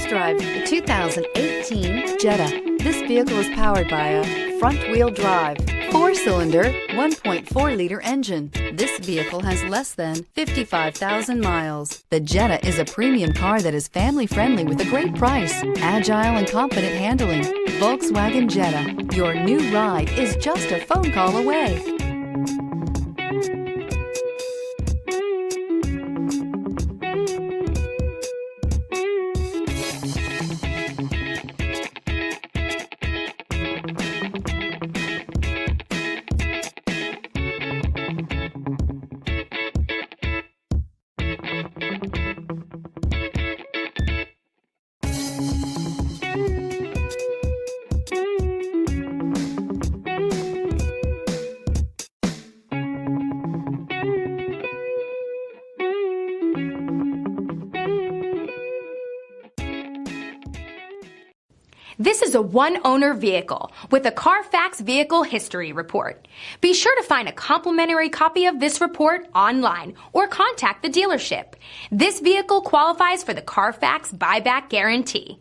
test drive the 2018 Jetta. This vehicle is powered by a front-wheel drive, 4-cylinder, 1.4-liter engine. This vehicle has less than 55,000 miles. The Jetta is a premium car that is family-friendly with a great price, agile and confident handling. Volkswagen Jetta, your new ride is just a phone call away. This is a one-owner vehicle with a Carfax Vehicle History Report. Be sure to find a complimentary copy of this report online or contact the dealership. This vehicle qualifies for the Carfax Buyback Guarantee.